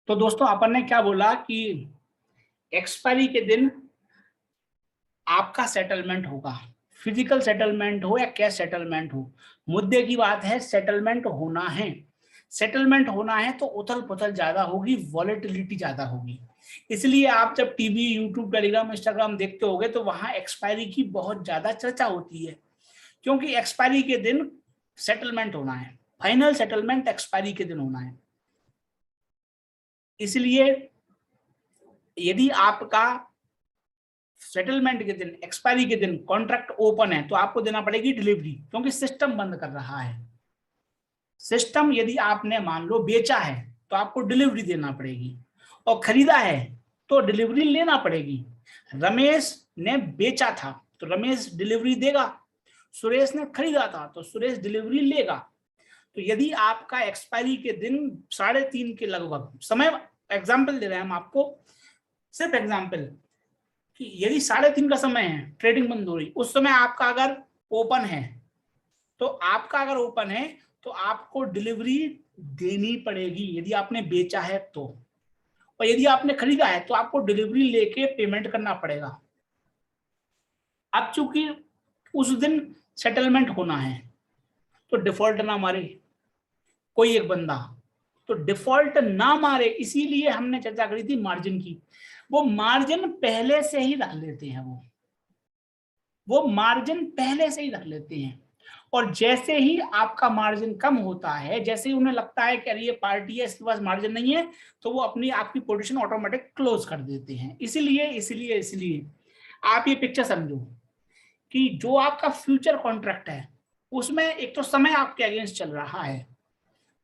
तो दोस्तों अपन ने क्या बोला कि एक्सपायरी के दिन आपका सेटलमेंट होगा, फिजिकल सेटलमेंट हो या कैश सेटलमेंट हो। मुद्दे की बात है सेटलमेंट होना है। सेटलमेंट होना है तो उथल पुथल ज्यादा होगी, वॉलेटिलिटी ज्यादा होगी। इसलिए आप जब टीवी, यूट्यूब, टेलीग्राम, इंस्टाग्राम देखते होगे तो वहां एक्सपायरी की बहुत ज्यादा चर्चा होती है, क्योंकि एक्सपायरी के दिन सेटलमेंट होना है, फाइनल सेटलमेंट एक्सपायरी के दिन होना है। इसलिए यदि आपका सेटलमेंट के दिन, एक्सपायरी के दिन कॉन्ट्रैक्ट ओपन है तो आपको देना पड़ेगी डिलीवरी, क्योंकि सिस्टम बंद कर रहा है। सिस्टम यदि आपने मान लो बेचा है तो आपको डिलीवरी देना पड़ेगी, और खरीदा है तो डिलीवरी लेना पड़ेगी। रमेश ने बेचा था तो रमेश डिलीवरी देगा, सुरेश ने खरीदा था तो सुरेश डिलीवरी लेगा। तो यदि आपका एक्सपायरी के दिन 3:30 के लगभग समय, एग्जाम्पल दे रहे हैं हम आपको, सिर्फ एग्जाम्पल, कि यदि 3:30 का समय है, ट्रेडिंग बंद हो रही, उस समय आपका अगर ओपन है तो आपको डिलीवरी देनी पड़ेगी यदि आपने बेचा है तो, और यदि आपने खरीदा है तो आपको डिलीवरी लेके पेमेंट करना पड़ेगा। अब चूंकि उस दिन सेटलमेंट होना है तो डिफॉल्ट ना मारे कोई एक बंदा, तो डिफॉल्ट ना मारे इसीलिए हमने चर्चा करी थी मार्जिन की। वो मार्जिन पहले से ही रख लेते हैं, वो मार्जिन पहले से ही रख लेते हैं। और जैसे ही आपका मार्जिन कम होता है, जैसे ही उन्हें लगता है कि अरे ये पार्टी है, इसके पास मार्जिन नहीं है, तो वो अपनी आपकी पोजीशन ऑटोमेटिक क्लोज कर देते हैं। इसीलिए आप ये पिक्चर समझो कि जो आपका फ्यूचर कॉन्ट्रैक्ट है उसमें एक तो समय आपके अगेंस्ट चल रहा है।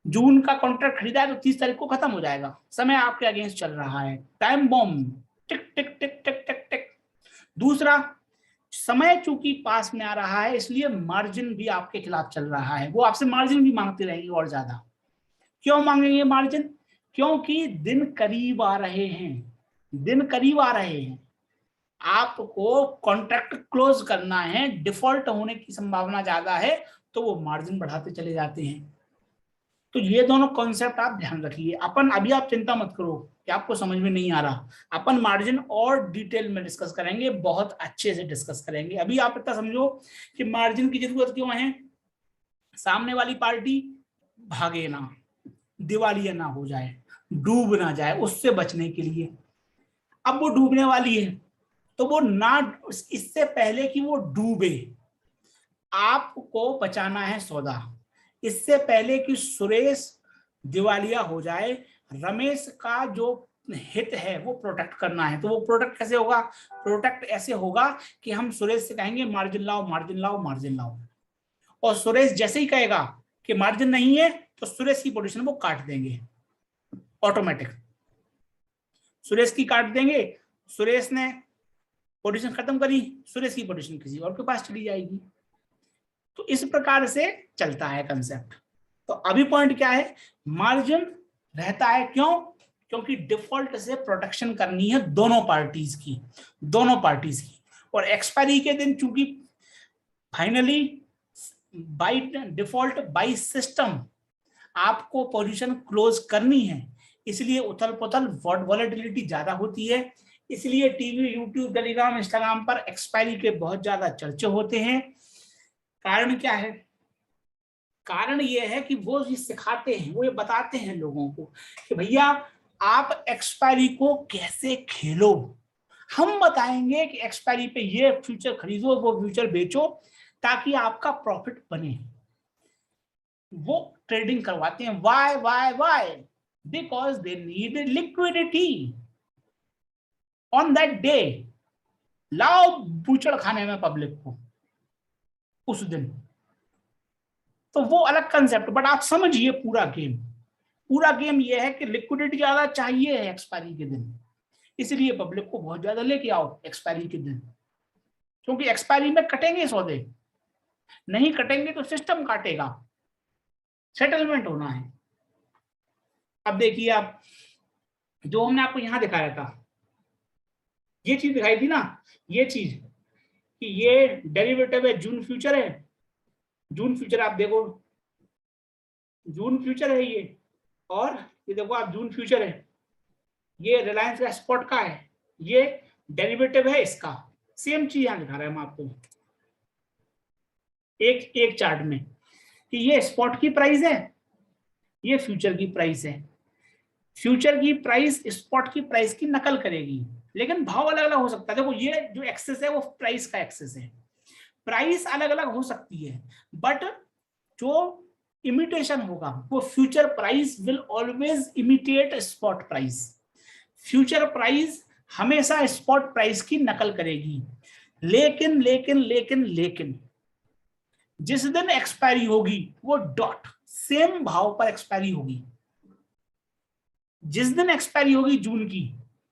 जून का कॉन्ट्रैक्ट खरीदा है तो 30 तारीख को खत्म हो जाएगा, समय आपके अगेंस्ट चल रहा है, टाइम बॉम्ब, टिक टिक टिक टिक टिक टिक। दूसरा, समय चूंकि पास में आ रहा है इसलिए मार्जिन भी आपके खिलाफ चल रहा है, वो आपसे मार्जिन भी मांगते रहेंगे और ज्यादा। क्यों मांगेंगे मार्जिन? क्योंकि दिन करीब आ रहे हैं, दिन करीब आ रहे हैं, आपको कॉन्ट्रैक्ट क्लोज करना है, डिफॉल्ट होने की संभावना ज्यादा है, तो वो मार्जिन बढ़ाते चले जाते हैं। तो ये दोनों कॉन्सेप्ट आप ध्यान रखिए। अपन अभी आप चिंता मत करो कि आपको समझ में नहीं आ रहा, अपन मार्जिन और डिटेल में डिस्कस करेंगे, बहुत अच्छे से डिस्कस करेंगे। अभी आप इतना समझो कि मार्जिन की जरूरत क्यों है। सामने वाली पार्टी भागे ना, दिवालिया ना हो जाए, डूब ना जाए, उससे बचने के लिए। अब वो डूबने वाली है तो वो ना, इससे पहले कि वो डूबे आपको बचाना है सौदा। इससे पहले कि सुरेश दिवालिया हो जाए, रमेश का जो हित है वो प्रोटेक्ट करना है। तो वो प्रोटेक्ट कैसे होगा? प्रोटेक्ट ऐसे होगा कि हम सुरेश से कहेंगे मार्जिन लाओ, मार्जिन लाओ, मार्जिन लाओ, और सुरेश जैसे ही कहेगा कि मार्जिन नहीं है तो सुरेश की पोजीशन वो काट देंगे ऑटोमेटिक, सुरेश की काट देंगे। सुरेश ने पोजीशन खत्म करी, सुरेश की पोजीशन किसी और के पास चली जाएगी। तो इस प्रकार से चलता है कंसेप्ट। तो अभी पॉइंट क्या है, मार्जिन रहता है, क्यों? क्योंकि डिफॉल्ट से प्रोटेक्शन करनी है दोनों पार्टीज की, दोनों पार्टीज की। और एक्सपायरी के दिन चूंकि finally by default, by system आपको पोजीशन क्लोज करनी है, इसलिए उथल पुथल, वॉलेटिलिटी ज्यादा होती है। इसलिए टीवी, यूट्यूब, टेलीग्राम, इंस्टाग्राम पर एक्सपायरी के बहुत ज्यादा चर्चे होते हैं। कारण क्या है? कारण ये है कि वो ये सिखाते हैं, वो ये बताते हैं लोगों को कि भैया आप एक्सपायरी को कैसे खेलो। हम बताएंगे कि एक्सपायरी पे ये फ्यूचर खरीदो, वो फ्यूचर बेचो, ताकि आपका प्रॉफिट बने। वो ट्रेडिंग करवाते हैं। Why? Because they need liquidity on that day. लाओ बूचड़ खाने में पब्लिक को उस दिन। तो वो अलग कंसेप्ट, बट आप समझिए पूरा गेम ये है कि लिक्विडिटी ज्यादा चाहिए है एक्सपायरी के दिन, इसलिए पब्लिक को बहुत ज्यादा लेके आओ एक्सपायरी के दिन, क्योंकि एक्सपायरी में कटेंगे सौदे, नहीं कटेंगे तो सिस्टम काटेगा, सेटलमेंट होना है। अब देखिए आप, जो हमने आपको यहां दिखाया था, ये चीज दिखाई थी ना, ये चीज कि ये डेरिवेटिव है, जून फ्यूचर है, जून फ्यूचर आप देखो, जून फ्यूचर है ये, और ये देखो आप जून फ्यूचर है। ये रिलायंस का स्पॉट का है, ये डेरिवेटिव है इसका। सेम चीज यहां दिखा रहा है हम आपको एक एक चार्ट में कि ये स्पॉट की प्राइस है, ये फ्यूचर की प्राइस है। फ्यूचर की प्राइस स्पॉट की प्राइस की नकल करेगी, लेकिन भाव अलग अलग हो सकता है। देखो ये जो एक्सेस है वो प्राइस का एक्सेस है, प्राइस अलग अलग हो सकती है, बट जो इमिटेशन होगा वो future price will always imitate spot price. Future price हमेशा स्पॉट प्राइस की नकल करेगी, लेकिन लेकिन लेकिन लेकिन जिस दिन एक्सपायरी होगी वो डॉट सेम भाव पर एक्सपायरी होगी। जिस दिन एक्सपायरी होगी जून की,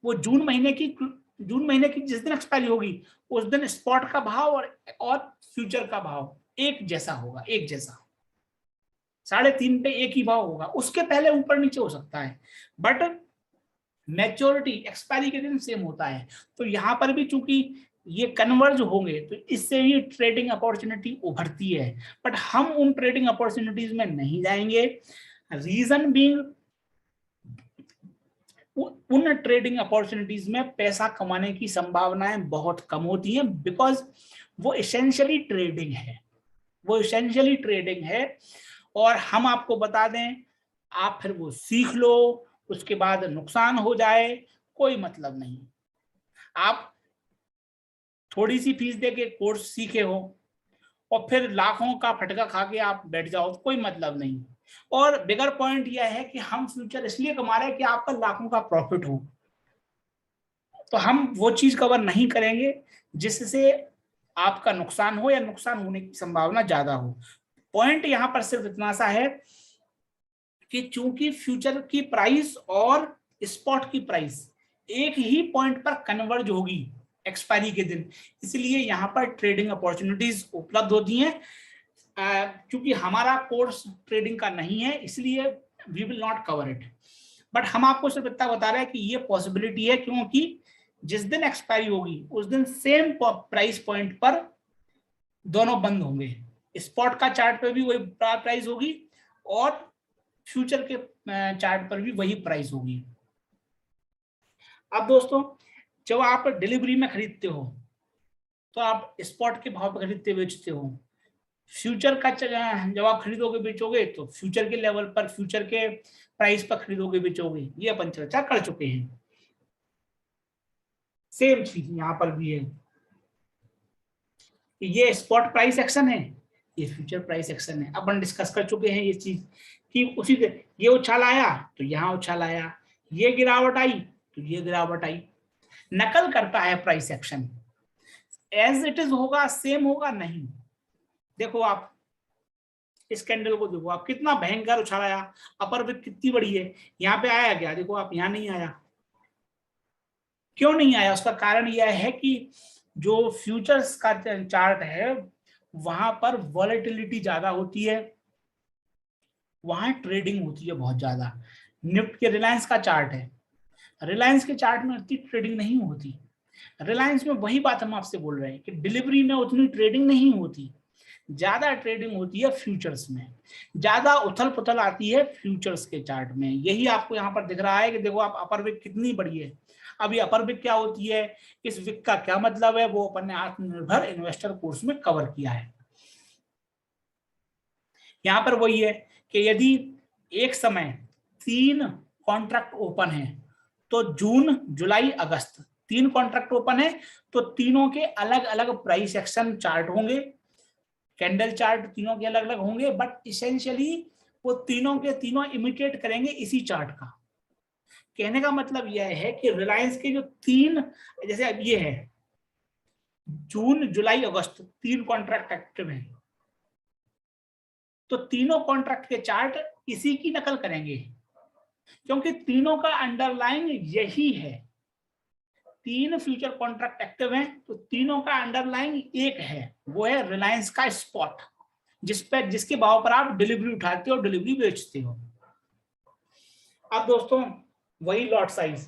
वो जून महीने की जिस दिन एक्सपायरी होगी उस दिन स्पॉट का भाव और फ्यूचर का भाव एक जैसा होगा, एक जैसा 3.5 पे एक ही भाव होगा। उसके पहले ऊपर नीचे हो सकता है, बट मैच्योरिटी एक्सपायरी के दिन सेम होता है। तो यहां पर भी चूंकि ये कन्वर्ज होंगे तो इससे ही ट्रेडिंग अपॉर्चुनिटी उभरती है, बट हम उन ट्रेडिंग अपॉर्चुनिटीज में नहीं जाएंगे। रीजन बीइंग उन ट्रेडिंग अपॉर्चुनिटीज में पैसा कमाने की संभावनाएं बहुत कम होती हैं, बिकॉज वो एसेंशियली ट्रेडिंग है, वो एसेंशियली ट्रेडिंग है। और हम आपको बता दें, आप फिर वो सीख लो, उसके बाद नुकसान हो जाए, कोई मतलब नहीं। आप थोड़ी सी फीस दे के कोर्स सीखे हो और फिर लाखों का फटका खा के आप बैठ जाओ तो कोई मतलब नहीं। और बिगर पॉइंट यह है कि हम फ्यूचर इसलिए कमा रहे हैं कि आपका लाखों का प्रॉफिट हो, तो हम वो चीज कवर नहीं करेंगे जिससे आपका नुकसान हो या नुकसान होने की संभावना ज्यादा हो। पॉइंट यहां पर सिर्फ इतना सा है कि चूंकि फ्यूचर की प्राइस और स्पॉट की प्राइस एक ही पॉइंट पर कन्वर्ज होगी एक्सपायरी के दिन, इसलिए यहां पर ट्रेडिंग अपॉर्चुनिटीज उपलब्ध होती हैं। क्योंकि हमारा कोर्स ट्रेडिंग का नहीं है इसलिए we will not cover it, but हम आपको सिर्फ इतना बता रहे हैं कि ये पॉसिबिलिटी है, क्योंकि जिस दिन एक्सपायरी होगी उस दिन सेम प्राइस पॉइंट पर दोनों बंद होंगे। स्पॉट का चार्ट पे भी वही प्राइस होगी और फ्यूचर के चार्ट पर भी वही प्राइस होगी। अब दोस्तों, जब आप डिलीवरी में खरीदते हो तो आप स्पॉट के भाव पर खरीदते बेचते हो, फ्यूचर का जब आप खरीदोगे बेचोगे तो फ्यूचर के लेवल पर, फ्यूचर के प्राइस पर खरीदोगे बेचोगे, ये अपन चर्चा कर चुके हैं। सेम चीज यहां पर भी है, ये स्पॉट प्राइस एक्शन है, ये फ्यूचर प्राइस एक्शन है। अपन डिस्कस कर चुके हैं ये चीज कि उसी ये उछाल आया तो यहाँ उछाल आया, ये गिरावट आई तो ये गिरावट आई। नकल करता है price action, as it is होगा सेम होगा नहीं। देखो आप इस कैंडल को देखो, आप कितना भयंकर उछाल आया, अपर विक कितनी बड़ी है, यहाँ पे आया क्या? देखो आप, यहाँ नहीं आया। क्यों नहीं आया? उसका कारण यह है कि जो फ्यूचर्स का चार्ट है वहां पर वॉलेटिलिटी ज्यादा होती है, वहां ट्रेडिंग होती है बहुत ज्यादा। निफ्ट के रिलायंस का चार्ट है, रिलायंस के चार्ट में उतनी ट्रेडिंग नहीं होती। रिलायंस में वही बात हम आपसे बोल रहे हैं कि डिलीवरी में उतनी ट्रेडिंग नहीं होती, ज्यादा ट्रेडिंग होती है फ्यूचर्स में, ज्यादा उथल पुथल आती है फ्यूचर्स के चार्ट में। यही आपको यहाँ पर दिख रहा है कि देखो आप अपर विक कितनी बड़ी है। अब ये अपर विक क्या होती है, इस विक का क्या मतलब है, वो अपन ने आत्मनिर्भर इन्वेस्टर कोर्स में कवर किया है। यहाँ पर वही है कि यदि एक समय 3 कॉन्ट्रैक्ट ओपन है तो जून जुलाई अगस्त 3 कॉन्ट्रैक्ट ओपन है, तो तीनों के अलग अलग प्राइस एक्शन चार्ट होंगे, कैंडल चार्ट तीनों के अलग अलग होंगे, बट इसेंशियली वो तीनों के तीनों इमिटेट करेंगे इसी चार्ट का। कहने का मतलब यह है कि रिलायंस के जो 3, जैसे अब ये है जून जुलाई अगस्त 3 कॉन्ट्रैक्ट एक्टिव है, तो तीनों कॉन्ट्रैक्ट के चार्ट इसी की नकल करेंगे, क्योंकि तीनों का अंडरलाइन यही है। 3 फ्यूचर कॉन्ट्रैक्ट एक्टिव हैं तो तीनों का अंडरलाइन एक है, वो है रिलायंस का स्पॉट, जिसके भाव पर आप डिलीवरी उठाते हो, डिलीवरी बेचते हो। अब दोस्तों वही लॉट साइज,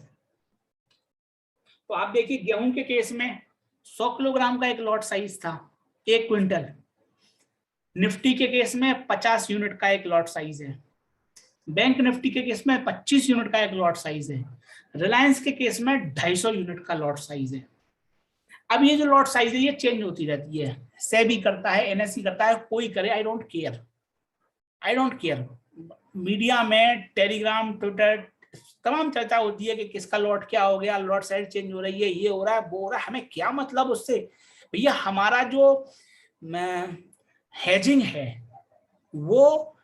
तो आप देखिए गेहूं के केस में 100 किलोग्राम का एक लॉट साइज था, 1 क्विंटल। निफ्टी के केस में 50 यूनिट का एक लॉट साइज है। बैंक निफ्टी के केस में 25 यूनिट का एक लॉट साइज है, रिलायंस के केस में 250 यूनिट का लॉट साइज है। अब ये जो लॉट साइज है ये चेंज होती रहती है, सेबी करता है, एनएससी करता है, कोई करे, I don't care, I don't care. Media में टेलीग्राम, ट्विटर, तमाम चर्चा होती है कि किसका लॉट क्या हो गया, लॉट साइज चेंज हो रही है, ये हो रहा है, वो हो रहा है, हमें क्या मतलब उससे। भैया हमारा जो हेजिंग है वो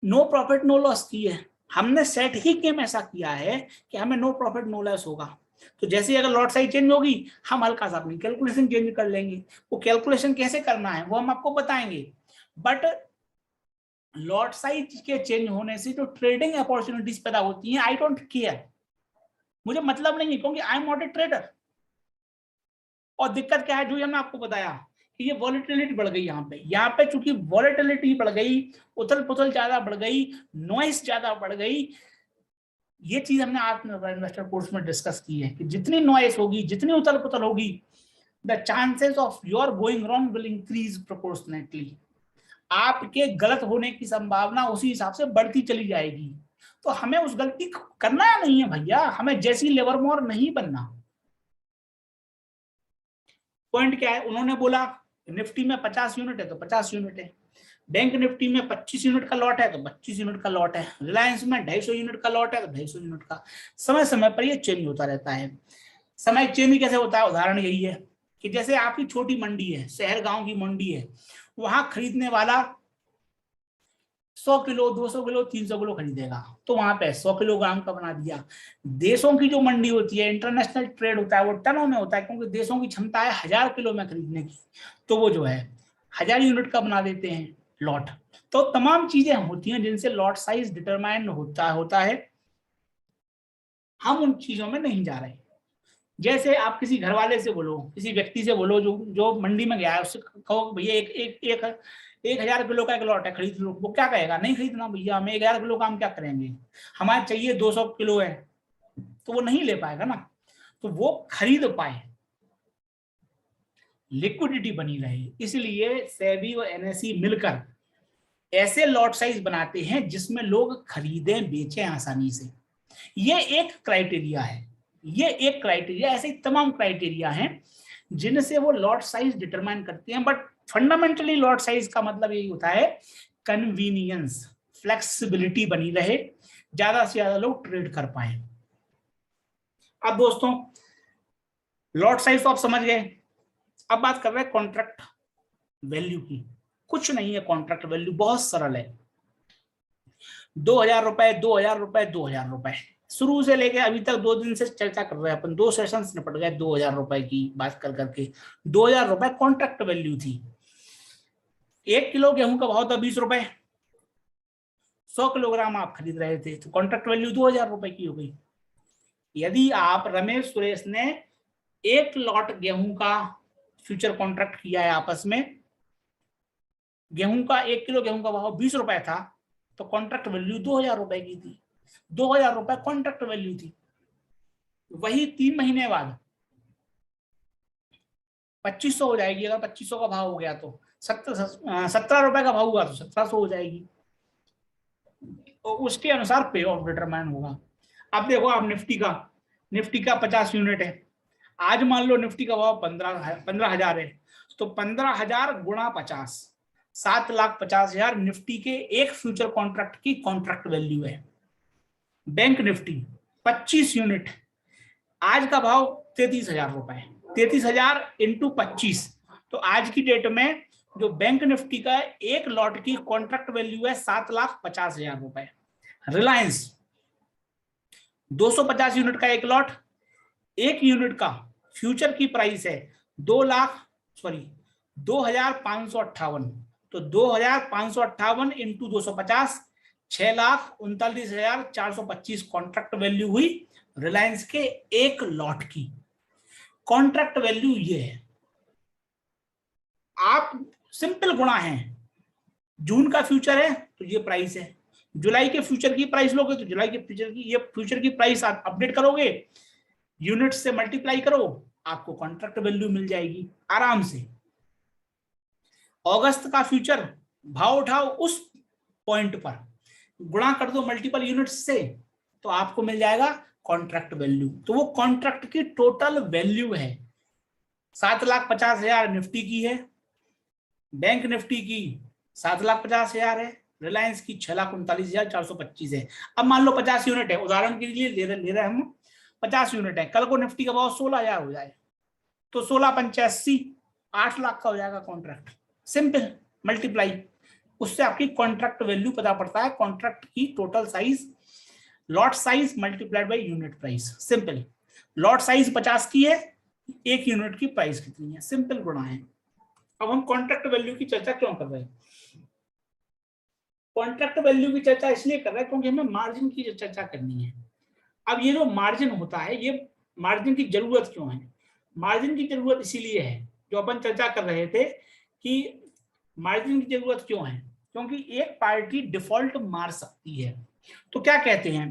नो प्रॉफिट नो लॉस की है, हमने सेट ही गेम ऐसा किया है कि हमें नो प्रॉफिट नो लॉस होगा। तो जैसे अगर लॉट साइज चेंज होगी हम हल्का सा अपनी कैलकुलेशन चेंज कर लेंगे, वो कैलकुलेशन कैसे करना है वो हम आपको बताएंगे। बट लॉट साइज के चेंज होने से जो ट्रेडिंग अपॉर्चुनिटीज पैदा होती हैं, आई डोंट केयर, मुझे मतलब नहीं है, क्योंकि I am not a trader. और दिक्कत क्या है, जो हमने आपको बताया कि ये वॉलेटिलिटी बढ़ गई, यहाँ पे चूंकि वॉलेटिलिटी बढ़ गई, उथल पुथल ज्यादा बढ़ गई, नॉइस ज्यादा बढ़ गई, ये चीज हमने आज इन्वेस्टर कोर्स में डिस्कस की है कि जितनी नॉइस होगी, जितनी उथल पुथल होगी, the chances of your going wrong will increase proportionately, आपके गलत होने की संभावना उसी हिसाब से बढ़ती चली जाएगी। तो हमें उस गलती करना नहीं है भैया, हमें जैसी लिवरमोर नहीं बनना। पॉइंट क्या है, उन्होंने बोला निफ्टी में 50 यूनिट है तो 50 यूनिट है, बैंक निफ्टी में 25 यूनिट का लॉट है तो 25 यूनिट का लॉट है, रिलायंस में 250 यूनिट का लॉट है तो 250 यूनिट का। समय समय पर ये चेंज होता रहता है। समय चेंज कैसे होता है, उदाहरण यही है कि जैसे आपकी छोटी मंडी है, शहर गांव की मंडी है, वहां खरीदने वाला 100 किलो, 200 किलो, 300 किलो खरीदेगा, तो वहां पे 100 किलोग्राम का बना दिया। देशों की जो मंडी होती है, इंटरनेशनल ट्रेड होता है, वो टनों में होता है, क्योंकि देशों की क्षमता है 1000 किलो में खरीदने की, तो वो जो है 1000 यूनिट का बना देते हैं लॉट। तो तमाम चीजें होती हैं जिनसे लॉट साइज डिटरमाइन होता है। हम उन चीजों में नहीं जा रहे। जैसे आप किसी घर वाले से बोलो, किसी व्यक्ति से बोलो जो जो मंडी में गया है, उससे कहो भैया एक एक एक 1000 किलो का एक लॉट है, खरीद लो, वो क्या कहेगा, नहीं खरीदना भैया, हमें 1000 किलो का हम क्या करेंगे, हमारे चाहिए 200 किलो है, तो वो नहीं ले पाएगा ना। तो वो खरीद पाए, लिक्विडिटी बनी रहे, इसलिए सेबी और एनएसई मिलकर ऐसे लॉट साइज बनाते हैं जिसमें लोग खरीदें बेचें आसानी से। ये एक क्राइटेरिया है, ये एक क्राइटेरिया, ऐसे तमाम क्राइटेरिया हैं जिनसे वो लॉट साइज डिटरमाइन करते हैं। बट फंडामेंटली लॉट साइज का मतलब यही होता है कन्वीनियंस, फ्लेक्सिबिलिटी बनी रहे, ज्यादा से ज्यादा लोग ट्रेड कर पाए। अब दोस्तों लॉट साइज तो आप समझ गए, अब बात कर रहे हैं कॉन्ट्रैक्ट वैल्यू की। कुछ नहीं है कॉन्ट्रैक्ट वैल्यू, बहुत सरल है, 2000 रुपए, 2000 रुपए, 2000 रुपए, शुरू से लेके अभी तक 2 दिन से चर्चा कर रहे हैं अपन, 2 सेशंस निपट गए 2000 रुपए की बात कर करके। 2000 रुपए कॉन्ट्रैक्ट वैल्यू थी। 1 किलो गेहूं का भाव था 20 रुपए, 100 किलोग्राम आप खरीद रहे थे, तो कॉन्ट्रैक्ट वैल्यू 2000 रुपए की हो गई। यदि आप रमेश सुरेश ने 1 लॉट गेहूं का फ्यूचर कॉन्ट्रैक्ट किया है आपस में, गेहूं का 1 किलो गेहूं का भाव 20 रुपए था, तो कॉन्ट्रैक्ट वैल्यू 2000 रुपए की थी, 2000 रुपए कॉन्ट्रैक्ट वैल्यू थी। वही 3 महीने बाद 2500 हो जाएगी, अगर 2500 का भाव हो गया तो 17 रुपए का भाव हुआ तो 1700 हो जाएगी, तो उसके अनुसार पे ऑफ डिटरमाइन होगा। अब देखो आप निफ्टी का 50 यूनिट है, आज मान लो निफ्टी का भाव 15,000 है, तो 15,000 गुणा 50, 7,50,000 निफ्टी के एक फ्यूचर कॉन्ट्रैक्ट की कॉन्ट्रैक्ट वैल्यू है। बैंक निफ्टी 25 यूनिट, आज का भाव 33,000 रुपए, 33,000 इंटू 25, तो आज की डेट में जो बैंक निफ्टी का एक लॉट की कॉन्ट्रैक्ट वैल्यू है 7,50,000 रुपए। रिलायंस 250 यूनिट का एक लॉट, 1 यूनिट का फ्यूचर की प्राइस है 2,558, तो 2,558 इंटू 250, 6,39,425 कॉन्ट्रैक्ट वैल्यू हुई रिलायंस के एक लॉट की। कॉन्ट्रैक्ट वैल्यू ये है, आप सिंपल गुणा है, जून का फ्यूचर है तो ये प्राइस है, जुलाई के फ्यूचर की प्राइस लोगे तो जुलाई के फ्यूचर की प्राइस आप अपडेट करोगे, यूनिट से मल्टीप्लाई करो, आपको कॉन्ट्रैक्ट वैल्यू मिल जाएगी आराम से। अगस्त का फ्यूचर भाव उठाओ उस पॉइंट पर गुणा कर दो मल्टीपल यूनिट्स से, तो आपको मिल जाएगा कॉन्ट्रैक्ट वैल्यू। तो वो कॉन्ट्रैक्ट की टोटल वैल्यू है। 7,50,000 निफ्टी की है, बैंक निफ्टी की 7,50,000 है, रिलायंस की 6,39,425 है। अब मान लो 50 यूनिट है, उदाहरण के लिए ले रहे हम 50 यूनिट है, कल को निफ्टी का भाव 16,000 हो जाए तो 16,85 8 लाख का हो जाएगा कॉन्ट्रैक्ट। सिंपल मल्टीप्लाई, उससे आपकी कॉन्ट्रैक्ट वैल्यू पता पड़ता है। कॉन्ट्रैक्ट की total size, lot size multiplied by unit price. Simple, lot size 50 की है, एक यूनिट की प्राइस कितनी है, सिंपल गुणा है। अब हम कॉन्ट्रैक्ट वैल्यू की चर्चा क्यों कर रहे हैं? कॉन्ट्रैक्ट वैल्यू की चर्चा इसलिए कर रहे हैं क्योंकि हमें मार्जिन की चर्चा करनी है। अब ये जो मार्जिन होता है, ये मार्जिन की जरूरत क्यों है? मार्जिन की जरूरत इसीलिए है, जो अपन चर्चा कर रहे थे कि मार्जिन की जरूरत क्यों है, क्योंकि एक पार्टी डिफॉल्ट मार सकती है। तो क्या कहते हैं,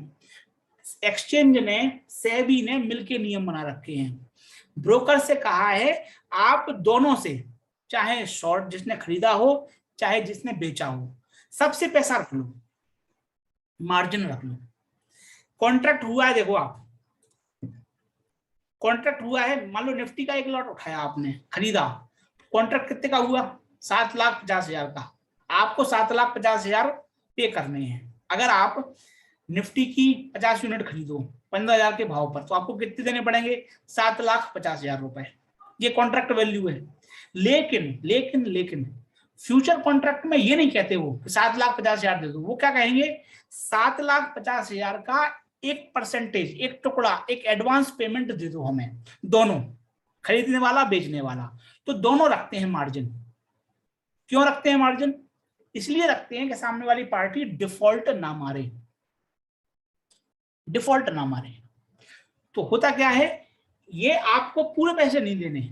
एक्सचेंज ने, सेबी ने मिलके नियम बना रखे हैं, ब्रोकर से कहा है आप दोनों से, चाहे शॉर्ट जिसने खरीदा हो चाहे जिसने बेचा हो, सबसे पैसा रख लो, मार्जिन रख लो। कॉन्ट्रैक्ट हुआ है, देखो आप, कॉन्ट्रैक्ट हुआ है, मान लो निफ्टी का एक लॉट उठाया आपने, खरीदा, कॉन्ट्रैक्ट कितने का हुआ? 7,50,000 का। आपको 7,50,000 पे करने हैं। अगर आप निफ्टी की 50 यूनिट खरीदो 15,000 के भाव पर, तो आपको कितने देने पड़ेंगे? 7,50,000 रुपए। ये कॉन्ट्रैक्ट वैल्यू है। लेकिन लेकिन लेकिन फ्यूचर कॉन्ट्रैक्ट में ये नहीं कहते वो 7,50,000 दे दो। वो क्या कहेंगे, 7,50,000 का एक परसेंटेज, एक टुकड़ा, एक एडवांस पेमेंट दे दो हमें, दोनों, खरीदने वाला बेचने वाला। तो दोनों रखते हैं मार्जिन। क्यों रखते हैं मार्जिन? इसलिए रखते हैं कि सामने वाली पार्टी डिफॉल्ट ना मारे, डिफॉल्ट ना मारे। तो होता क्या है, ये आपको पूरे पैसे नहीं देने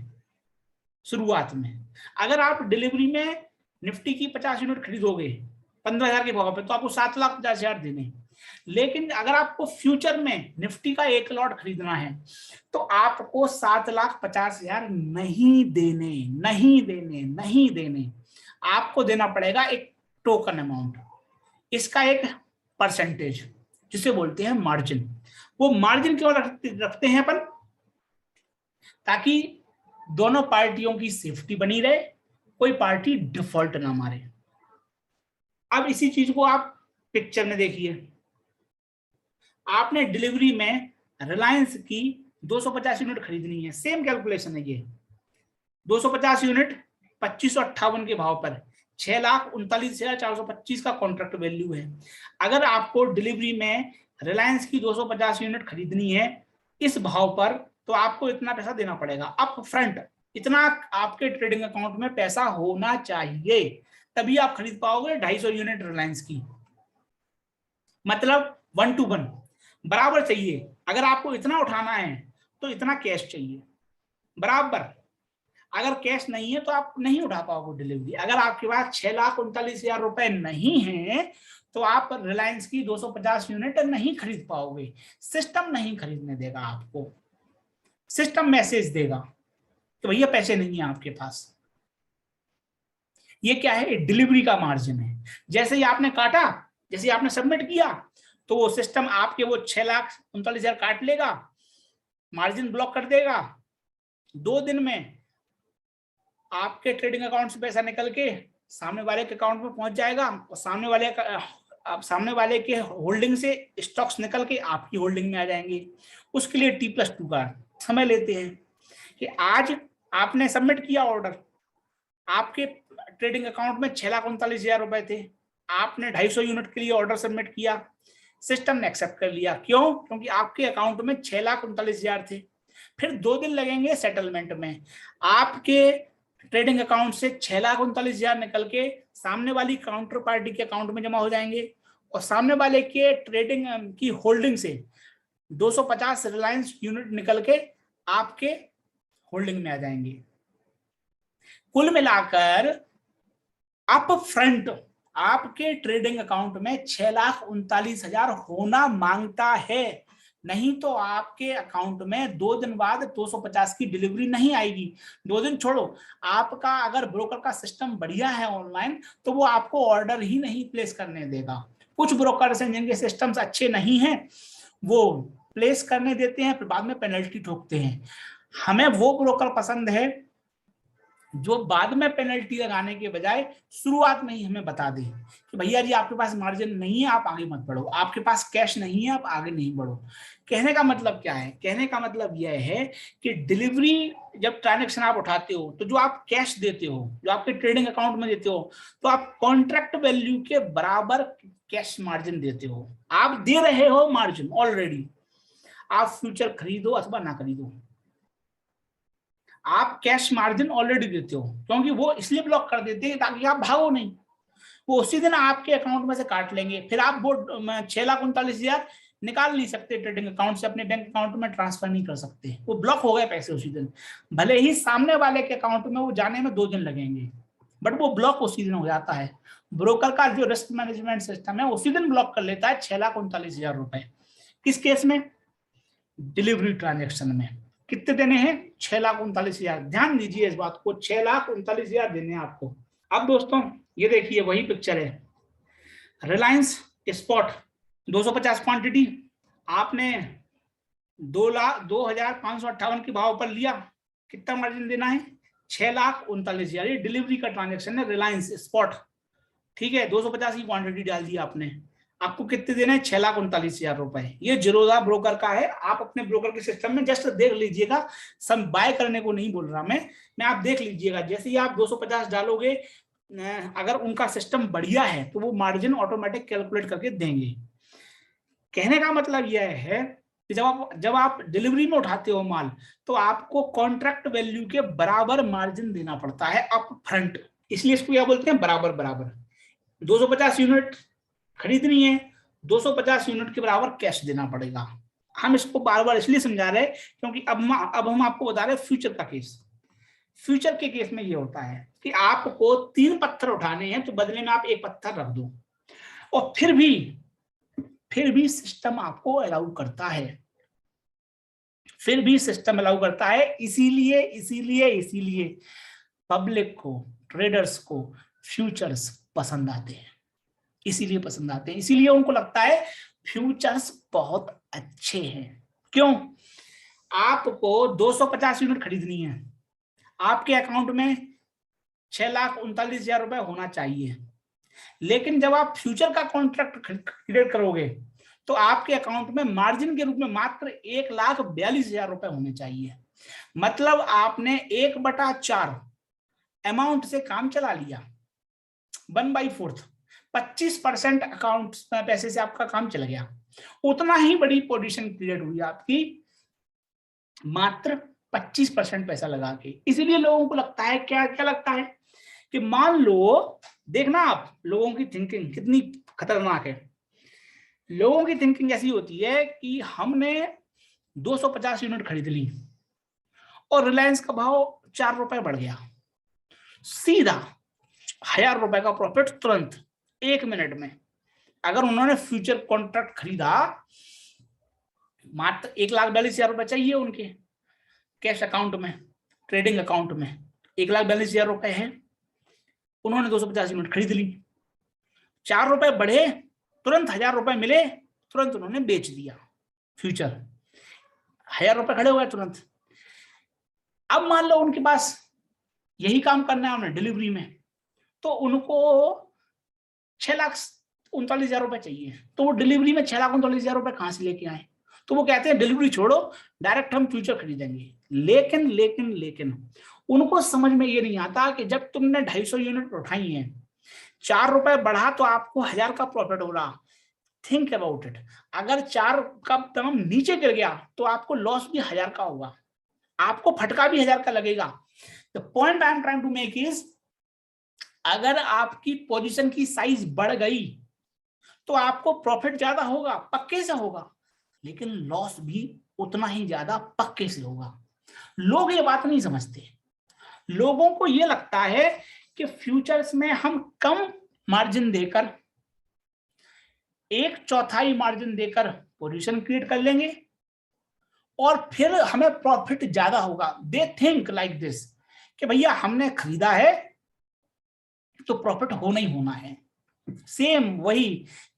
शुरुआत में। अगर आप डिलीवरी में निफ्टी की 50 यूनिट खरीदोगे 15,000 के भाव पे, तो आपको 7,50,000 देने। लेकिन अगर आपको फ्यूचर में निफ्टी का एक लॉट खरीदना है, तो आपको 7,50,000 नहीं देने, नहीं देने, नहीं देने। आपको देना पड़ेगा एक टोकन अमाउंट, इसका एक परसेंटेज, जिसे बोलते हैं मार्जिन। वो मार्जिन क्यों रखते हैं अपन? ताकि दोनों पार्टियों की सेफ्टी बनी रहे, कोई पार्टी डिफॉल्ट ना मारे। अब इसी चीज को आप पिक्चर में देखिए, आपने डिलीवरी में रिलायंस की 250 यूनिट खरीदनी है, सेम कैलकुलेशन है ये। 250 यूनिट 2558 के भाव पर 6,39,425 का कॉन्ट्रैक्ट वैल्यू है। अगर आपको डिलीवरी में रिलायंस की 250 यूनिट खरीदनी है इस भाव पर, तो आपको इतना पैसा देना पड़ेगा अप फ्रंट। इतना आपके ट्रेडिंग अकाउंट में पैसा होना चाहिए, तभी आप खरीद पाओगे 250 यूनिट रिलायंस की। मतलब 1 to 1 बराबर चाहिए। अगर आपको इतना उठाना है तो इतना कैश चाहिए बराबर। अगर कैश नहीं है तो आप नहीं उठा पाओगे डिलीवरी। अगर आपके पास 6,39,000 रुपए नहीं है, तो आप रिलायंस की 250 यूनिट नहीं खरीद पाओगे। सिस्टम नहीं खरीदने देगा आपको, सिस्टम मैसेज देगा कि भैया पैसे नहीं है आपके पास। ये क्या है? डिलीवरी का मार्जिन है। जैसे ही आपने काटा, जैसे ही आपने सबमिट किया, तो वो सिस्टम आपके वो 6,39,000 काट लेगा, मार्जिन ब्लॉक कर देगा। 2 दिन में आपके ट्रेडिंग अकाउंट से पैसा निकल के सामने वाले के अकाउंट में पहुंच जाएगा, और सामने वाले के होल्डिंग से स्टॉक्स निकल के आपकी होल्डिंग में आ जाएंगे। उसके लिए T+2 का समय लेते हैं कि आज आपने सबमिट किया ऑर्डर, आपके ट्रेडिंग अकाउंट में 6,39,000 रुपए थे, आपने 250 यूनिट के लिए ऑर्डर सबमिट किया, सिस्टम ने एक्सेप्ट कर लिया। क्यों? क्योंकि आपके अकाउंट में 6,39,000 थे। फिर 2 दिन लगेंगे सेटलमेंट में। आपके ट्रेडिंग अकाउंट से 6,39,000 निकल के सामने वाली काउंटर पार्टी के अकाउंट में जमा हो जाएंगे, और सामने वाले के ट्रेडिंग की होल्डिंग से 250 रिलायंस यूनिट निकल के आपके होल्डिंग में आ जाएंगे। कुल मिलाकर अप फ्रंट आपके ट्रेडिंग अकाउंट में 6,39,000 होना मांगता है। नहीं तो आपके अकाउंट में 2 दिन बाद 250 की डिलीवरी नहीं आएगी। 2 दिन छोड़ो, आपका अगर ब्रोकर का सिस्टम बढ़िया है ऑनलाइन, तो वो आपको ऑर्डर ही नहीं प्लेस करने देगा। कुछ ब्रोकर्स हैं जिनके सिस्टम्स अच्छे नहीं हैं, वो प्लेस करने देते हैं फिर बाद में पेनल्टी ठोकते हैं। हमें वो ब्रोकर पसंद है जो बाद में पेनल्टी लगाने के बजाय शुरुआत में ही हमें बता दे कि भैया जी आपके पास मार्जिन नहीं है, आप आगे मत बढ़ो, आपके पास कैश नहीं है, आप आगे नहीं बढ़ो। कहने का मतलब क्या है? कहने का मतलब यह है कि डिलीवरी जब ट्रांजैक्शन आप उठाते हो तो जो आप कैश देते हो, जो आपके ट्रेडिंग अकाउंट में देते हो, तो आप कॉन्ट्रैक्ट वैल्यू के बराबर कैश मार्जिन देते हो। आप दे रहे हो मार्जिन ऑलरेडी, आप फ्यूचर खरीदो अथवा ना खरीदो, आप कैश मार्जिन ऑलरेडी देते हो, क्योंकि वो इसलिए ब्लॉक कर देते हैं ताकि आप भागो नहीं। वो उसी दिन आपके अकाउंट में से काट लेंगे, फिर आप वो 6,39,000 निकाल नहीं सकते ट्रेडिंग अकाउंट से, अपने बैंक अकाउंट में ट्रांसफर नहीं कर सकते, वो ब्लॉक हो गए पैसे उसी दिन। भले ही सामने वाले के अकाउंट में वो जाने में 2 दिन लगेंगे, बट वो ब्लॉक उसी दिन हो जाता है। ब्रोकर का जो रिस्क मैनेजमेंट सिस्टम है उसी दिन ब्लॉक कर लेता है 6,39,000 रुपए। किस केस में? डिलीवरी ट्रांजेक्शन में। कितने देने हैं? 6,39,000। ध्यान दीजिए इस बात को, 6,39,000 देने हैं आपको। अब दोस्तों ये देखिए वही पिक्चर है, रिलायंस स्पॉट 250 क्वांटिटी आपने 2,0558 के भाव पर लिया, कितना मार्जिन देना है? 6,39,000। ये डिलीवरी का ट्रांजेक्शन है, रिलायंस स्पॉट, ठीक है। 250 की क्वांटिटी डाल दी आपने, आपको कितने देना है? 6,39,000 रुपए। ये जीरोधा ब्रोकर का है, आप अपने ब्रोकर के सिस्टम में जस्ट देख लीजिएगा, सब बाय करने को नहीं बोल रहा मैं आप देख लीजिएगा। जैसे ही आप 250 डालोगे, अगर उनका सिस्टम बढ़िया है तो वो मार्जिन ऑटोमेटिक कैलकुलेट करके देंगे। कहने का मतलब यह है कि जब आप डिलीवरी में उठाते हो माल, तो आपको कॉन्ट्रैक्ट वैल्यू के बराबर मार्जिन देना पड़ता है अप फ्रंट, इसलिए इसको क्या बोलते हैं? बराबर बराबर। 250 यूनिट खरीदनी है, 250 यूनिट के बराबर कैश देना पड़ेगा। हम इसको बार बार इसलिए समझा रहे हैं क्योंकि अब हम आपको बता रहे हैं फ्यूचर का केस। फ्यूचर के केस में ये होता है कि आपको 3 पत्थर उठाने हैं तो बदले में आप 1 पत्थर रख दो, और फिर भी सिस्टम आपको अलाउ करता है, फिर भी सिस्टम अलाउ करता है। इसीलिए पब्लिक को, ट्रेडर्स को फ्यूचर्स पसंद आते हैं, इसीलिए उनको लगता है फ्यूचर्स बहुत अच्छे हैं। क्यों? आपको 250 यूनिट खरीदनी है, आपके अकाउंट में 6,39,000 रुपए होना चाहिए, लेकिन जब आप फ्यूचर का कॉन्ट्रैक्ट क्रिएट करोगे तो आपके अकाउंट में मार्जिन के रूप में मात्र 1,42,000 रुपए होने चाहिए। मतलब आपने 1/4 अमाउंट से काम चला लिया, 1/4, 25% अकाउंट पैसे से आपका काम चल गया। उतना ही बड़ी पोजीशन क्रिएट हुई आपकी मात्र 25% पैसा लगा के। इसीलिए लोगों को लगता है, क्या लगता है कि मान लो, देखना आप लोगों की थिंकिंग कितनी खतरनाक है। लोगों की थिंकिंग ऐसी होती है कि हमने 250 यूनिट खरीद ली और रिलायंस का भाव 4 रुपए बढ़ गया, सीधा 1,000 रुपए का प्रॉफिट तुरंत 1 मिनट में। अगर उन्होंने फ्यूचर कॉन्ट्रैक्ट खरीदा, मात्र 1,42,000 रुपए चाहिए उनके कैश अकाउंट में, ट्रेडिंग अकाउंट में 1,42,000 रुपए है, उन्होंने 250 यूनिट खरीद ली, 4 रुपए बढ़े, तुरंत 1,000 रुपए मिले, तुरंत उन्होंने बेच दिया फ्यूचर, 1,000 रुपए खड़े हुए तुरंत। अब मान लो उनके पास यही काम करना है उन्हें डिलीवरी में, तो उनको 6,39,000 रुपए चाहिए, तो वो डिलीवरी में 6,39,000 रुपए कहां से लेके आए? तो वो कहते हैं डिलीवरी छोड़ो, डायरेक्ट हम फ्यूचर खरीदेंगे। लेकिन उनको समझ में ये नहीं आता कि जब तुमने 250 यूनिट उठाई है, 4 रुपए बढ़ा तो आपको 1,000 का प्रॉफिट हो रहा। थिंक अबाउट इट, अगर 4 का दाम नीचे गिर गया तो आपको लॉस भी 1,000 का होगा, आपको फटका भी 1,000 का लगेगा। The point I am trying to make is, अगर आपकी पोजीशन की साइज बढ़ गई तो आपको प्रॉफिट ज्यादा होगा, पक्के से होगा, लेकिन लॉस भी उतना ही ज्यादा पक्के से होगा। लोग ये बात नहीं समझते। लोगों को ये लगता है कि फ्यूचर्स में हम कम मार्जिन देकर, 1/4 मार्जिन देकर पोजीशन क्रिएट कर लेंगे और फिर हमें प्रॉफिट ज्यादा होगा। दे थिंक लाइक दिस कि भैया हमने खरीदा है तो प्रॉफिट होना ही होना है, सेम वही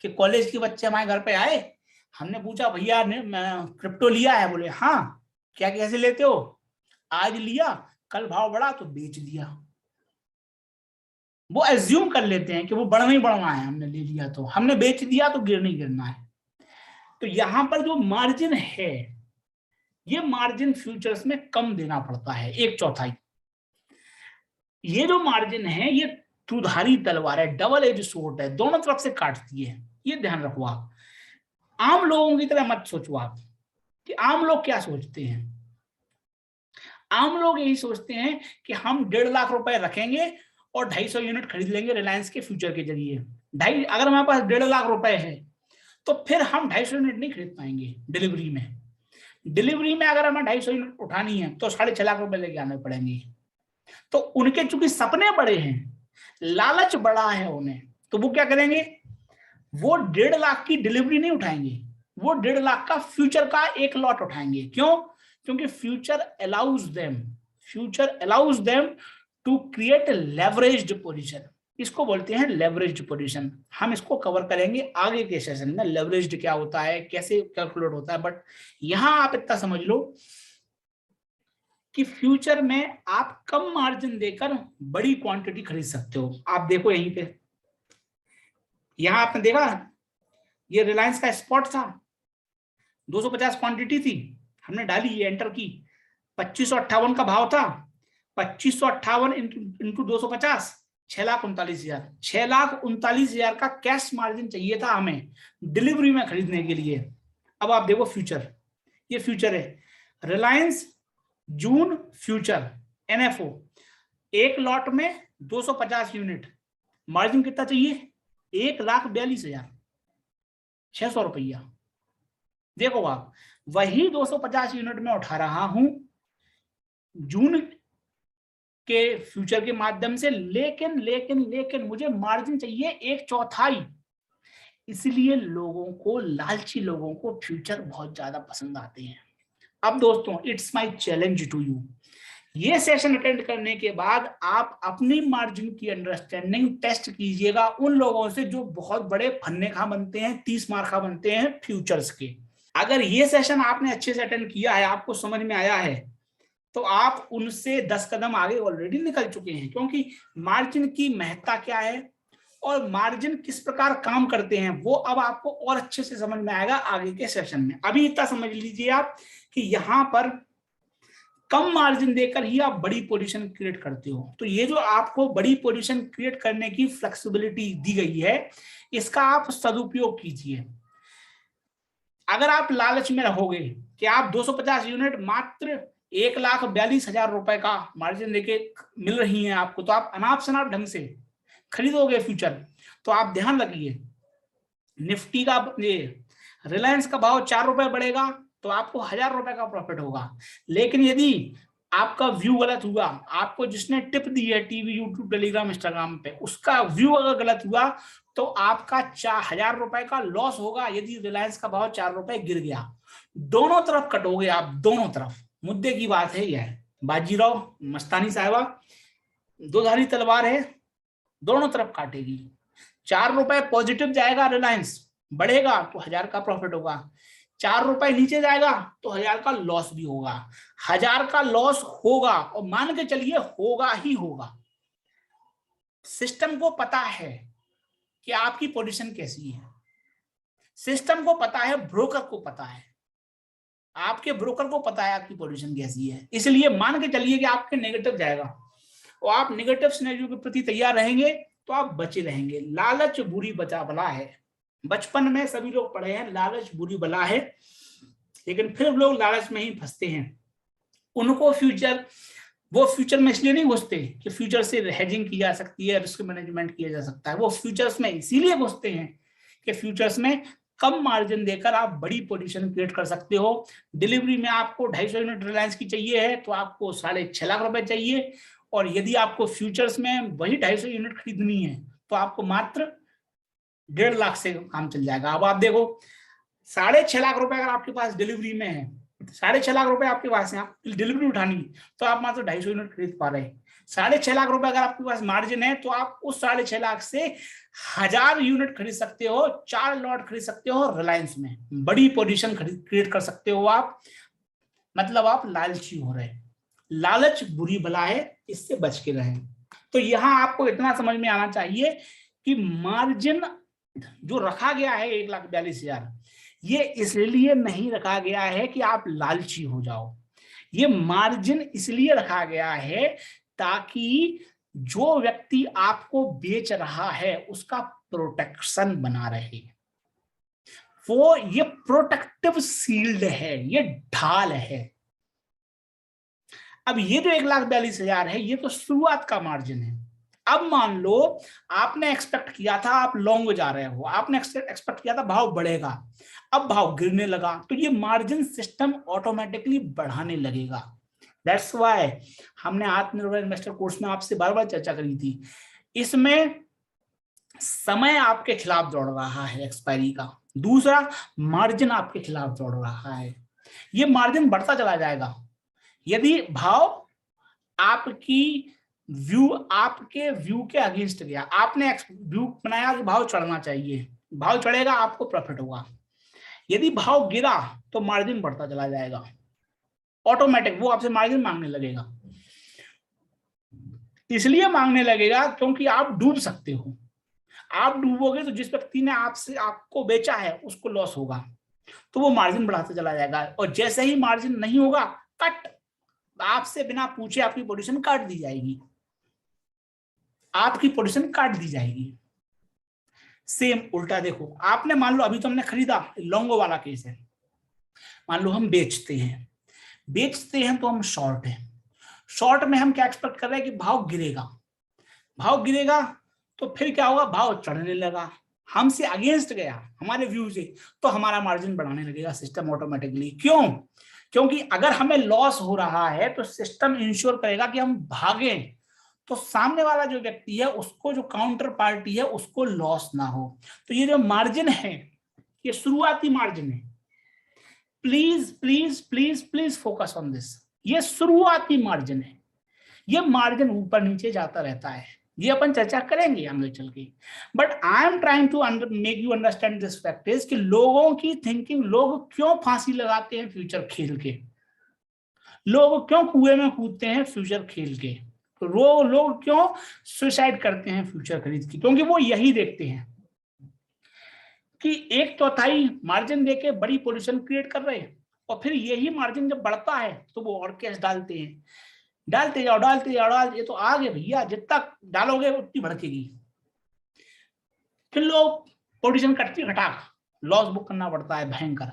कि कॉलेज के बच्चे हमारे घर पे आए, हमने पूछा भैया ने क्रिप्टो लिया है, बोले हाँ, क्या कैसे लेते हो, आज लिया कल भाव बढ़ा तो बेच दिया। वो एज्यूम कर लेते हैं कि वो बढ़ना ही बढ़ना है, हमने ले लिया तो, हमने बेच दिया तो गिर नहीं गिरना है। तो यहां पर जो मार्जिन है, ये मार्जिन फ्यूचर्स में कम देना पड़ता है, 1/4। ये जो मार्जिन है ये दुधारी तलवार है, डबल एज सोर्ड है, दोनों तरफ से काटती है, ये ध्यान रखो आप। आम लोगों की तरह मत सोचो आप कि आम लोग क्या सोचते हैं। आम लोग यही सोचते हैं कि हम 1.5 लाख रुपए रखेंगे और 250 यूनिट खरीद लेंगे रिलायंस के फ्यूचर के जरिए। अगर हमारे पास 1.5 लाख रुपए है तो फिर हम 250 यूनिट नहीं खरीद पाएंगे डिलीवरी में। डिलीवरी में अगर हमें 250 यूनिट उठानी है तो 6.5 लाख रुपए लेके आने पड़ेंगे। तो उनके चूंकि सपने बड़े हैं, लालच बड़ा है उन्हें, तो वो क्या करेंगे, वो 1.5 लाख की डिलीवरी नहीं उठाएंगे, वो 1.5 लाख का फ्यूचर का एक लॉट उठाएंगे। क्यों? क्योंकि future allows them to create leveraged position. इसको बोलते हैं लेवरेज्ड पोजीशन। हम इसको कवर करेंगे आगे के सेशन में, लेवरेज्ड क्या होता है, कैसे कैलकुलेट होता है। बट यहां आप इतना समझ लो कि फ्यूचर में आप कम मार्जिन देकर बड़ी क्वांटिटी खरीद सकते हो। आप देखो यहीं पे, यहां आपने देखा ये रिलायंस का स्पॉट था, 250 क्वांटिटी थी, हमने डाली, ये एंटर की, 2558 का भाव था, 2558 इंटू 250, 6,39,000, 6,39,000 का कैश मार्जिन चाहिए था हमें डिलीवरी में खरीदने के लिए। अब आप देखो फ्यूचर, ये फ्यूचर है रिलायंस जून फ्यूचर एनएफओ, एक लॉट में 250 यूनिट, मार्जिन कितना चाहिए, 1,42,600 रुपया। देखो आप, वही 250 यूनिट में उठा रहा हूं जून के फ्यूचर के माध्यम से, लेकिन लेकिन लेकिन मुझे मार्जिन चाहिए 1/4। इसलिए लोगों को, लालची लोगों को फ्यूचर बहुत ज्यादा पसंद आते हैं। अब दोस्तों, it's my challenge to you, ये सेशन अटेंड करने के बाद आप अपनी मार्जिन की अंडरस्टैंडिंग टेस्ट कीजिएगा उन लोगों से जो बहुत बड़े फन्ने खा बनते हैं, 30 मार्का बनते हैं फ्यूचर्स के। अगर ये सेशन आपने अच्छे से अटेंड किया है, आपको समझ में आया है, तो आप उनसे 10 कदम आगे ऑलरेडी निकल चुके हैं। क्योंकि मार्जिन की महत्ता क्या है और मार्जिन किस प्रकार काम करते हैं, वो अब आपको और अच्छे से समझ में आएगा आगे के सेशन में। अभी इतना समझ लीजिए आप कि यहां पर कम मार्जिन देकर ही आप बड़ी पोजीशन क्रिएट करते हो। तो ये जो आपको बड़ी पोजीशन क्रिएट करने की फ्लेक्सिबिलिटी दी गई है, इसका आप सदुपयोग कीजिए। अगर आप लालच में रहोगे कि आप 250 यूनिट मात्र 1,42,000 रुपए का मार्जिन देके मिल रही हैं आपको, तो आप अनाप शनाप ढंग से खरीदोगे फ्यूचर, तो आप ध्यान रखिए, निफ्टी का, ये रिलायंस का भाव 4 रुपए बढ़ेगा तो आपको 1,000 रुपए का प्रॉफिट होगा। लेकिन यदि आपका व्यू गलत हुआ, आपको जिसने टिप दी है टीवी, यूट्यूब, टेलीग्राम, इंस्टाग्राम पे, उसका व्यू अगर गलत हुआ तो आपका 1,000 रुपए का लॉस होगा यदि रिलायंस का भाव 4 रुपए गिर गया। दोनों तरफ कटोगे आप, दोनों तरफ। मुद्दे की बात है यह, बाजीराव मस्तानी साहिबा, दो धारी तलवार है, दोनों तरफ काटेगी। 4 रुपए पॉजिटिव जाएगा, रिलायंस बढ़ेगा तो 1,000 का प्रॉफिट होगा, 4 रुपए नीचे जाएगा तो 1,000 का लॉस भी होगा। 1,000 का लॉस होगा और मान के चलिए होगा ही होगा। सिस्टम को पता है कि आपकी पोजीशन कैसी है, सिस्टम को पता है, ब्रोकर को पता है, आपके ब्रोकर को पता है आपकी पोजीशन कैसी है। इसलिए मान के चलिए कि आपके नेगेटिव जाएगा और आप नेगेटिव सिनेरियो के प्रति तैयार रहेंगे तो आप बचे रहेंगे। लालच बुरी बला है, बचपन में सभी लोग पढ़े हैं लालच बुरी बला है, लेकिन फिर लोग लालच में ही फंसते हैं। उनको वो फ्यूचर में इसलिए नहीं घुसते कि फ्यूचर से हेजिंग की जा सकती है, रिस्क मैनेजमेंट किया जा सकता है। वो फ्यूचर्स में इसीलिए घुसते हैं कि फ्यूचर्स में कम मार्जिन देकर आप बड़ी पोजीशन क्रिएट कर सकते हो। डिलीवरी में आपको 250 यूनिट रिलायंस की चाहिए है तो आपको 6.5 लाख रुपए चाहिए, और यदि आपको फ्यूचर्स में वही 250 यूनिट खरीदनी है तो आपको मात्र 1.5 लाख से काम चल जाएगा। अब आप देखो, 6.5 लाख रुपए अगर आपके पास डिलीवरी में है 6.5 लाख रुपए आपके पास है, आप डिलीवरी उठानी, तो आप मात्र 250 यूनिट खरीद पा रहे हैं। 6.5 लाख रुपए अगर आपके पास मार्जिन है तो आप उस 6.5 लाख से 1000 यूनिट खरीद सकते हो, 4 लॉट खरीद सकते हो रिलायंस में, बड़ी पोजीशन क्रिएट कर सकते हो आप। मतलब आप लालची हो रहे हैं। लालच बुरी बला है, इससे बच के रहें। तो यहां आपको इतना समझ में आना चाहिए कि मार्जिन जो रखा गया है 1,42,000, ये इसलिए नहीं रखा गया है कि आप लालची हो जाओ। ये मार्जिन इसलिए रखा गया है ताकि जो व्यक्ति आपको बेच रहा है उसका प्रोटेक्शन बना रहे। वो ये प्रोटेक्टिव शील्ड है, ये ढाल है। अब ये जो 1,42,000 है, ये तो शुरुआत का मार्जिन है। अब मान लो आपने एक्सपेक्ट किया था आप लॉन्ग जा रहे हो, आपने एक्सपेक्ट किया था भाव बढ़ेगा, अब भाव गिरने लगा, तो ये मार्जिन सिस्टम ऑटोमेटिकली बढ़ाने लगेगा। दैट्स व्हाई हमने आत्मनिर्भर इन्वेस्टर कोर्स में आपसे बार बार चर्चा करी थी। इसमें समय आपके खिलाफ दौड़ रहा है एक्सपायरी का, दूसरा मार्जिन आपके खिलाफ दौड़ रहा है। ये मार्जिन बढ़ता चला जाएगा यदि भाव आपके व्यू के अगेंस्ट गया। आपने व्यू बनाया कि भाव चढ़ना चाहिए, भाव चढ़ेगा आपको प्रॉफिट होगा। यदि भाव गिरा तो मार्जिन बढ़ता चला जाएगा, ऑटोमेटिक वो आपसे मार्जिन मांगने लगेगा। इसलिए मांगने लगेगा क्योंकि आप डूब सकते हो। आप डूबोगे तो जिस व्यक्ति ने आपको बेचा है उसको लॉस होगा, तो वो मार्जिन बढ़ाते चला जाएगा। और जैसे ही मार्जिन नहीं होगा, कट, आपसे बिना पूछे आपकी पोजीशन काट दी जाएगी, आपकी पोजीशन काट दी जाएगी। सेम उल्टा देखो, आपने मान लो अभी तो हमने खरीदा, लॉन्गो वाला केस है, मान लो हम बेचते हैं तो हम शॉर्ट है। शॉर्ट में हम क्या एक्सपेक्ट कर रहे हैं कि भाव गिरेगा तो फिर क्या होगा, भाव चढ़ने लगा, हमसे अगेंस्ट गया हमारे व्यू से, तो हमारा मार्जिन बढ़ाने लगेगा सिस्टम ऑटोमेटिकली। क्यों? क्योंकि अगर हमें लॉस हो रहा है तो सिस्टम इंश्योर करेगा कि हम भागें, तो सामने वाला जो व्यक्ति है उसको, जो काउंटर पार्टी है उसको लॉस ना हो। तो ये जो मार्जिन है ये शुरुआती मार्जिन है। Please please please please focus on this. ये शुरुआती मार्जिन है, ये मार्जिन ऊपर नीचे जाता रहता है, ये अपन चर्चा करेंगे आगे चल के। But I am trying to make you understand this fact is कि लोगों की थिंकिंग, लोग क्यों फांसी लगाते हैं फ्यूचर खेल के, लोग क्यों कुएं में कूदते हैं फ्यूचर खेल के, तो लोग क्यों सुसाइड करते हैं फ्यूचर खरीद के, क्योंकि वो यही देखते हैं कि 1/4 मार्जिन देके बड़ी पोजीशन क्रिएट कर रहे हैं, और फिर यही मार्जिन जब बढ़ता है तो वो और कैश डालते हैं, डालते जाओ, ये तो आगे भैया जितना डालोगे उतनी भड़केगी। फिर लोग पोजीशन घटा लॉस बुक करना पड़ता है भयंकर।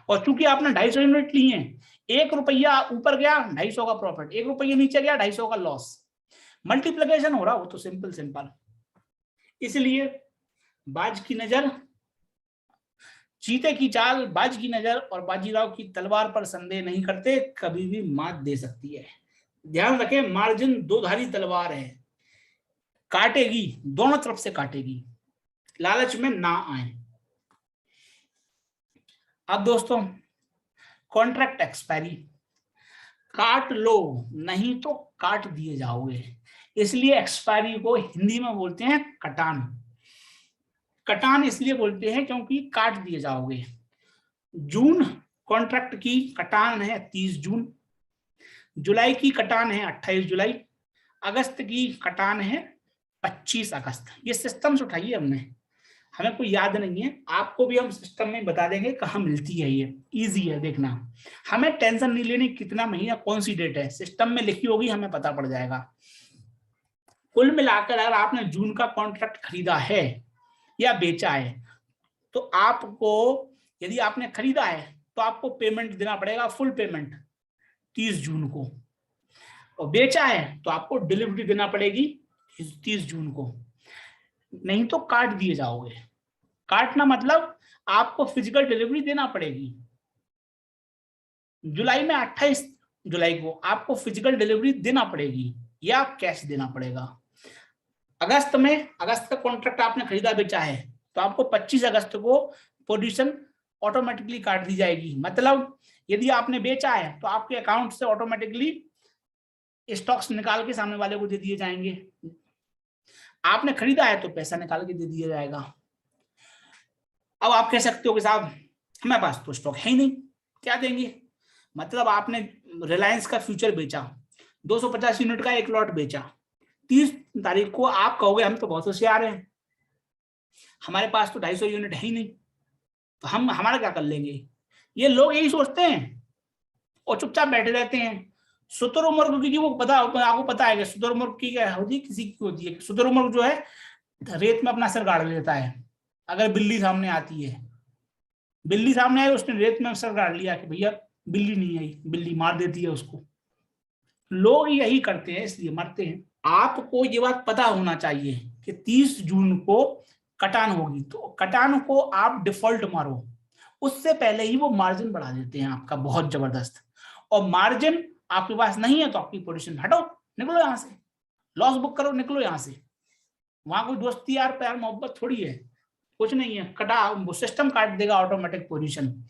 और चूंकि आपने 250 यूनिट ली है, 1 रुपया ऊपर गया 250 का प्रॉफिट, 1 रुपया नीचे गया 250 का लॉस, मल्टीप्लिकेशन हो रहा, वो तो सिंपल। इसलिए बाज की नजर, चीते की चाल, बाज की नजर और बाजीराव की तलवार पर संदेह नहीं करते, कभी भी मात दे सकती है। ध्यान रखें, मार्जिन दोधारी तलवार है, काटेगी, दोनों तरफ से काटेगी, लालच में ना आए। अब दोस्तों, कॉन्ट्रैक्ट एक्सपायरी, काट लो नहीं तो काट दिए जाओगे, इसलिए एक्सपायरी को हिंदी में बोलते हैं कटान। कटान इसलिए बोलते हैं क्योंकि काट दिए जाओगे। जून कॉन्ट्रैक्ट की कटान है 30 जून, जुलाई की कटान है 28 जुलाई, अगस्त की कटान है 25 अगस्त। ये सिस्टम से उठाइए हमने, हमें कोई याद नहीं है, आपको भी हम सिस्टम में बता देंगे कहाँ मिलती है, ये इजी है देखना, हमें टेंशन नहीं लेनी कितना महीना कौन सी डेट है, सिस्टम में लिखी होगी हमें पता पड़ जाएगा। कुल मिलाकर अगर आपने जून का कॉन्ट्रैक्ट खरीदा है या बेचा है, तो आपको, यदि आपने खरीदा है तो आपको पेमेंट देना पड़ेगा, फुल पेमेंट 30 जून को, और बेचा है तो आपको डिलीवरी देना पड़ेगी 30 जून को, नहीं तो काट दिए जाओगे। काटना मतलब आपको फिजिकल डिलीवरी देना पड़ेगी। जुलाई में 28 जुलाई को आपको फिजिकल डिलीवरी देना पड़ेगी या कैश देना पड़ेगा। अगस्त में, अगस्त का कॉन्ट्रैक्ट आपने खरीदा बेचा है तो आपको 25 अगस्त को पोजीशन ऑटोमेटिकली काट दी जाएगी। मतलब यदि आपने बेचा है तो आपके अकाउंट से ऑटोमेटिकली स्टॉक्स निकाल के सामने वाले को दे दिए जाएंगे। आपने खरीदा है तो पैसा निकाल के दे दिया जाएगा। अब आप कह सकते हो कि साहब हमारे पास तो स्टॉक है ही नहीं, क्या देंगे? मतलब आपने रिलायंस का फ्यूचर बेचा, 250 यूनिट का एक लॉट बेचा, 30 तारीख को आप कहोगे हम तो बहुत होशियार हैं, हमारे पास तो 250 यूनिट है ही नहीं, तो हम हमारा क्या कर लेंगे? ये लोग यही सोचते हैं और चुपचाप बैठे रहते हैं। शुतुरमुर्ग, क्योंकि वो पता, आपको पता है कि शुतुरमुर्ग की क्या होती है, किसी की होती है, शुतुरमुर्ग जो है रेत में अपना सर गाड़ लेता है। अगर बिल्ली सामने आती है, बिल्ली सामने आई, उसने रेत में सर गाड़ लिया कि भैया बिल्ली नहीं आई, बिल्ली मार देती है उसको। लोग यही करते हैं, इसलिए मरते हैं। आपको ये बात पता होना चाहिए कि 30 जून को कटान होगी, तो कटान को आप डिफॉल्ट मारो, उससे पहले ही वो मार्जिन बढ़ा देते हैं आपका बहुत जबरदस्त। और मार्जिन आपके पास नहीं है तो आपकी पोजीशन हटो, निकलो यहां से, लॉस बुक करो, निकलो यहां से। वहां कोई दोस्ती यार प्यार मोहब्बत थोड़ी है, कुछ नहीं है, कटा, वो सिस्टम काट देगा ऑटोमेटिक पोजीशन।